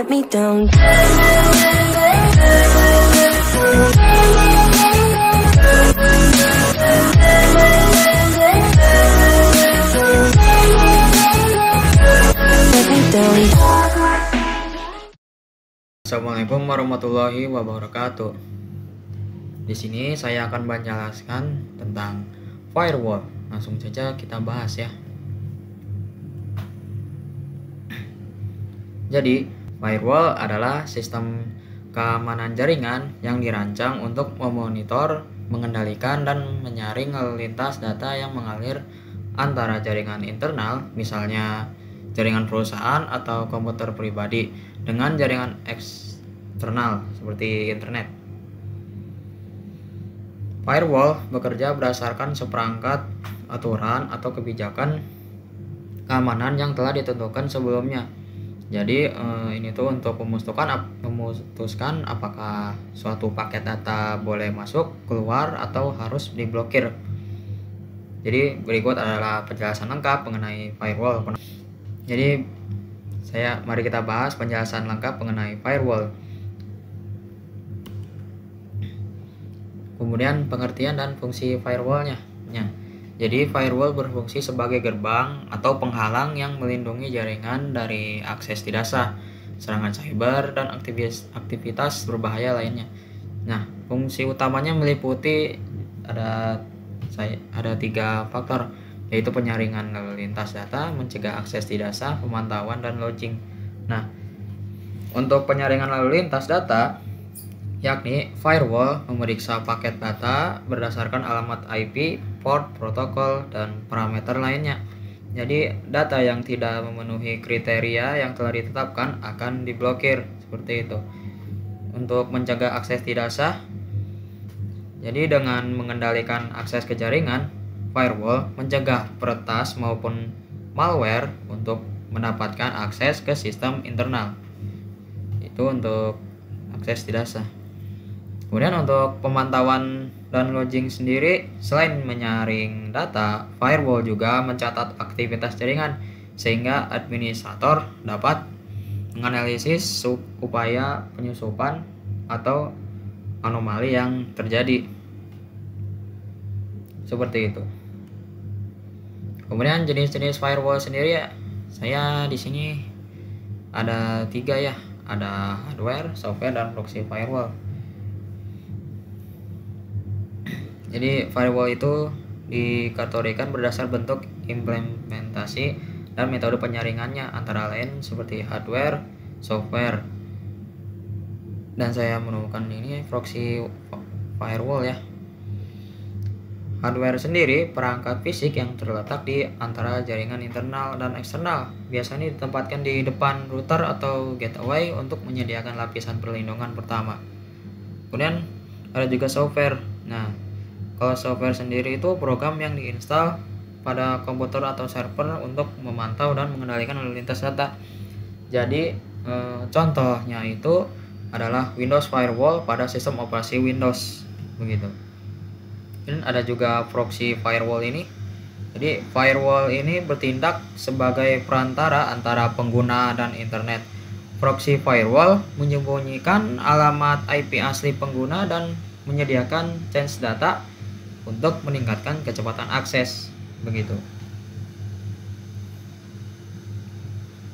let me down. Let me down. Assalamualaikum warahmatullahi wabarakatuh. Di sini saya akan menjelaskan tentang firewall. Langsung saja kita bahas ya. Jadi, firewall adalah sistem keamanan jaringan yang dirancang untuk memonitor, mengendalikan, dan menyaring lalu lintas data yang mengalir antara jaringan internal, misalnya jaringan perusahaan atau komputer pribadi, dengan jaringan eksternal seperti internet. Firewall bekerja berdasarkan seperangkat aturan atau kebijakan keamanan yang telah ditentukan sebelumnya. Jadi ini tuh untuk memutuskan apakah suatu paket data boleh masuk, keluar, atau harus diblokir. Jadi berikut adalah penjelasan lengkap mengenai firewall. Jadi mari kita bahas penjelasan lengkap mengenai firewall. Kemudian pengertian dan fungsi firewallnya. Jadi firewall berfungsi sebagai gerbang atau penghalang yang melindungi jaringan dari akses tidak sah, serangan cyber, dan aktivitas berbahaya lainnya. Nah, fungsi utamanya meliputi ada 3 faktor, yaitu penyaringan lalu lintas data, mencegah akses tidak sah, pemantauan, dan logging. Nah, untuk penyaringan lalu lintas data, yakni firewall memeriksa paket data berdasarkan alamat IP, port, protokol, dan parameter lainnya. Jadi data yang tidak memenuhi kriteria yang telah ditetapkan akan diblokir, seperti itu. Untuk mencegah akses tidak sah, jadi dengan mengendalikan akses ke jaringan, firewall mencegah peretas maupun malware untuk mendapatkan akses ke sistem internal. Itu untuk akses tidak sah. Kemudian untuk pemantauan dan logging sendiri, selain menyaring data, firewall juga mencatat aktivitas jaringan sehingga administrator dapat menganalisis upaya penyusupan atau anomali yang terjadi. Seperti itu. Kemudian jenis-jenis firewall sendiri ya, saya di sini ada 3 ya, ada hardware, software, dan proxy firewall. Jadi firewall itu dikategorikan berdasar bentuk implementasi dan metode penyaringannya, antara lain seperti hardware, software. Dan saya menemukan ini proxy firewall ya. Hardware sendiri perangkat fisik yang terletak di antara jaringan internal dan eksternal. Biasanya ditempatkan di depan router atau gateway untuk menyediakan lapisan perlindungan pertama. Kemudian ada juga software. Nah, kalau software sendiri itu program yang diinstal pada komputer atau server untuk memantau dan mengendalikan lalu lintas data. Jadi contohnya itu adalah Windows Firewall pada sistem operasi Windows, begitu. Dan ada juga proxy firewall ini. Jadi firewall ini bertindak sebagai perantara antara pengguna dan internet. Proxy firewall menyembunyikan alamat IP asli pengguna dan menyediakan change data untuk meningkatkan kecepatan akses, begitu.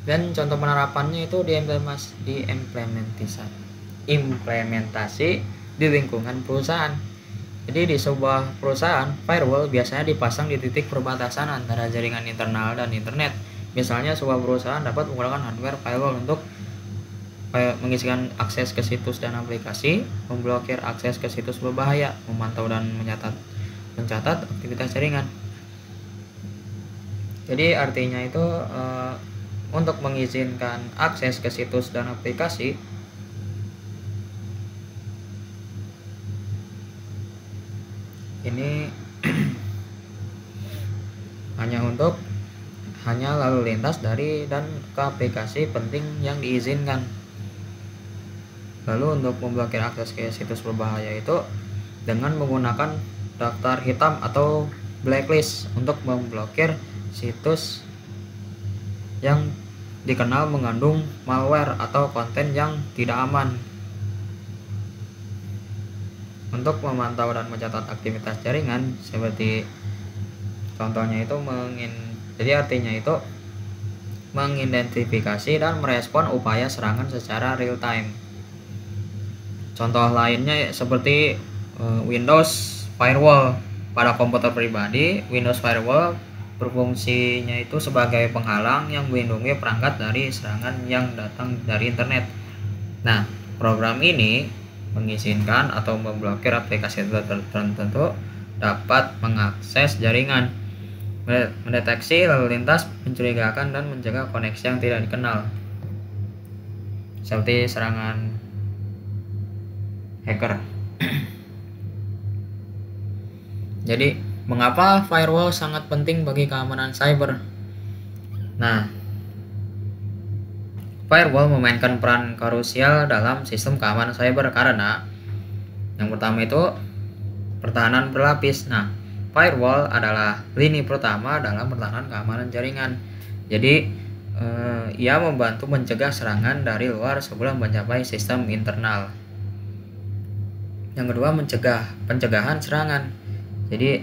Dan contoh penerapannya itu implementasi di lingkungan perusahaan. Jadi di sebuah perusahaan, firewall biasanya dipasang di titik perbatasan antara jaringan internal dan internet. Misalnya sebuah perusahaan dapat menggunakan hardware firewall untuk mengisikan akses ke situs dan aplikasi, memblokir akses ke situs berbahaya, memantau dan mencatat aktivitas jaringan. Jadi artinya itu untuk mengizinkan akses ke situs dan aplikasi, ini hanya lalu lintas dari dan ke aplikasi penting yang diizinkan. Lalu untuk memblokir akses ke situs berbahaya itu dengan menggunakan daftar hitam atau blacklist untuk memblokir situs yang dikenal mengandung malware atau konten yang tidak aman. Untuk memantau dan mencatat aktivitas jaringan seperti contohnya itu jadi artinya itu mengidentifikasi dan merespon upaya serangan secara real time. Contoh lainnya seperti Windows Firewall. Pada komputer pribadi, Windows Firewall berfungsinya itu sebagai penghalang yang melindungi perangkat dari serangan yang datang dari internet. Nah, program ini mengizinkan atau memblokir aplikasi tertentu dapat mengakses jaringan, mendeteksi lalu lintas mencurigakan, dan menjaga koneksi yang tidak dikenal, seperti serangan hacker. Jadi, mengapa firewall sangat penting bagi keamanan cyber? Nah, firewall memainkan peran krusial dalam sistem keamanan cyber karena yang pertama itu pertahanan berlapis. Nah, firewall adalah lini pertama dalam pertahanan keamanan jaringan. Jadi, ia membantu mencegah serangan dari luar sebelum mencapai sistem internal. Yang kedua, pencegahan serangan. Jadi,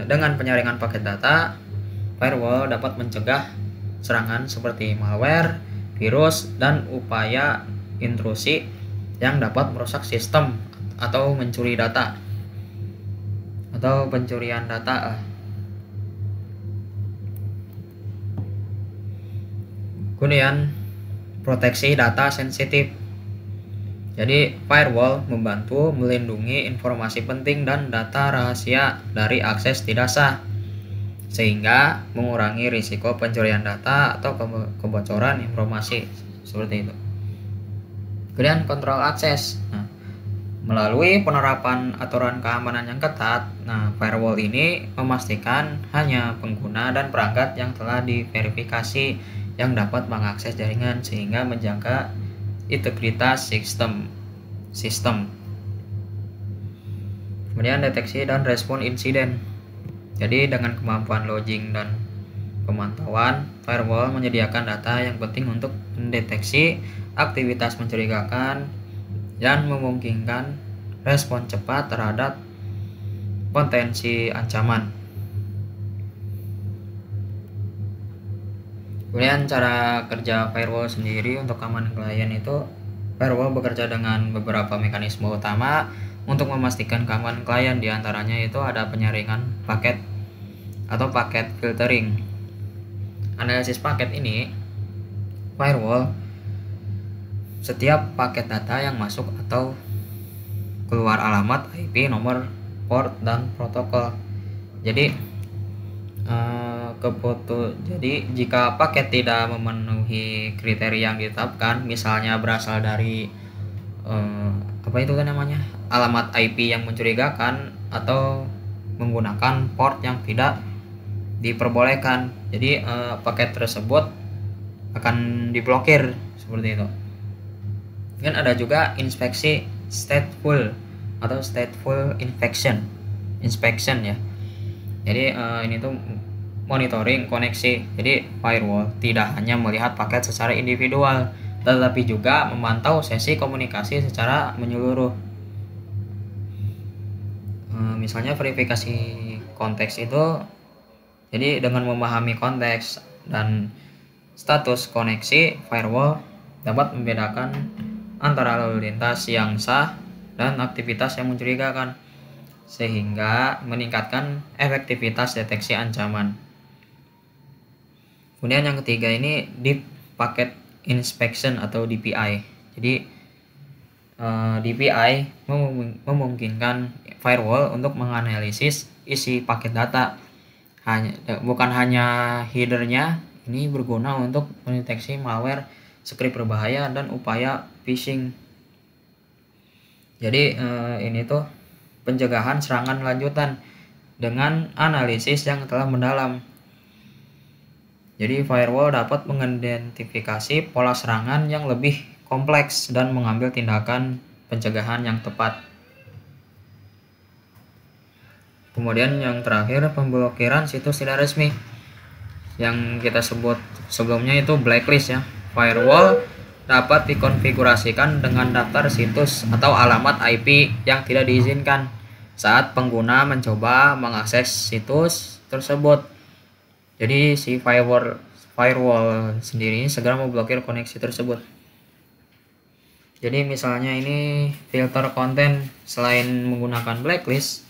dengan penyaringan paket data, firewall dapat mencegah serangan seperti malware, virus, dan upaya intrusi yang dapat merusak sistem atau mencuri data atau pencurian data. Kemudian proteksi data sensitif. Jadi firewall membantu melindungi informasi penting dan data rahasia dari akses tidak sah, sehingga mengurangi risiko pencurian data atau kebocoran informasi seperti itu. Kemudian kontrol akses. Nah, melalui penerapan aturan keamanan yang ketat, firewall ini memastikan hanya pengguna dan perangkat yang telah diverifikasi yang dapat mengakses jaringan, sehingga menjaga integritas sistem. Kemudian deteksi dan respon insiden. Jadi dengan kemampuan logging dan pemantauan, firewall menyediakan data yang penting untuk mendeteksi aktivitas mencurigakan dan memungkinkan respon cepat terhadap potensi ancaman. Kemudian cara kerja firewall sendiri untuk keamanan klien itu, firewall bekerja dengan beberapa mekanisme utama untuk memastikan keamanan klien. Di antaranya itu ada penyaringan paket atau paket filtering. Analisis paket ini, firewall setiap paket data yang masuk atau keluar alamat, IP, nomor, port, dan protokol. Jadi jadi jika paket tidak memenuhi kriteria yang ditetapkan, misalnya berasal dari alamat IP yang mencurigakan atau menggunakan port yang tidak diperbolehkan, jadi paket tersebut akan diblokir seperti itu. Dan ada juga inspeksi stateful atau stateful inspection ya. Jadi ini tuh monitoring koneksi. Jadi firewall tidak hanya melihat paket secara individual, tetapi juga memantau sesi komunikasi secara menyeluruh. Misalnya verifikasi konteks itu, jadi dengan memahami konteks dan status koneksi, firewall dapat membedakan antara lalu lintas yang sah dan aktivitas yang mencurigakan, sehingga meningkatkan efektivitas deteksi ancaman. Kemudian yang ketiga ini Deep Packet Inspection atau DPI. Jadi DPI memungkinkan firewall untuk menganalisis isi paket data, bukan hanya headernya. Ini berguna untuk mendeteksi malware, skrip berbahaya, dan upaya phishing. Jadi ini tuh pencegahan serangan lanjutan dengan analisis yang telah mendalam. Jadi firewall dapat mengidentifikasi pola serangan yang lebih kompleks dan mengambil tindakan pencegahan yang tepat. Kemudian yang terakhir, pemblokiran situs tidak resmi. Yang kita sebut sebelumnya itu blacklist ya. Firewall dapat dikonfigurasikan dengan daftar situs atau alamat IP yang tidak diizinkan saat pengguna mencoba mengakses situs tersebut. Jadi si firewall sendiri segera memblokir koneksi tersebut. Jadi misalnya ini filter konten, selain menggunakan blacklist,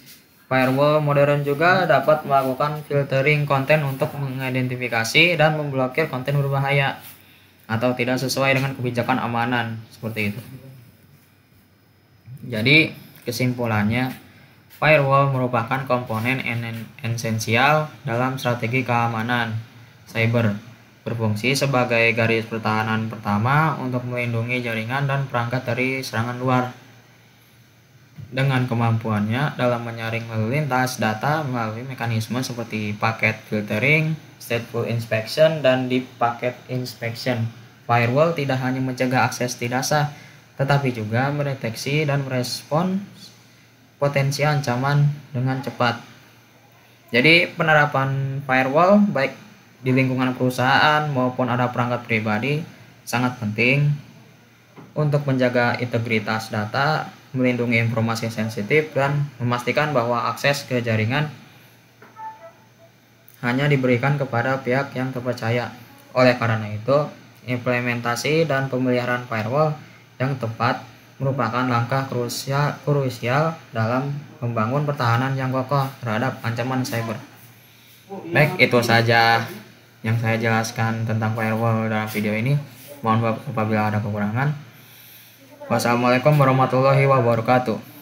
firewall modern juga dapat melakukan filtering konten untuk mengidentifikasi dan memblokir konten berbahaya atau tidak sesuai dengan kebijakan amanan, seperti itu. Jadi kesimpulannya, firewall merupakan komponen esensial dalam strategi keamanan cyber, berfungsi sebagai garis pertahanan pertama untuk melindungi jaringan dan perangkat dari serangan luar. Dengan kemampuannya dalam menyaring lalu lintas data melalui mekanisme seperti packet filtering, stateful inspection, dan deep packet inspection, firewall tidak hanya mencegah akses tidak sah, tetapi juga mendeteksi dan merespons potensi ancaman dengan cepat. Jadi penerapan firewall baik di lingkungan perusahaan maupun ada perangkat pribadi sangat penting untuk menjaga integritas data, melindungi informasi sensitif, dan memastikan bahwa akses ke jaringan hanya diberikan kepada pihak yang terpercaya. Oleh karena itu, implementasi dan pemeliharaan firewall yang tepat merupakan langkah krusial dalam membangun pertahanan yang kokoh terhadap ancaman cyber. Baik, itu saja yang saya jelaskan tentang firewall dalam video ini. Mohon maaf apabila ada kekurangan. Wassalamualaikum warahmatullahi wabarakatuh.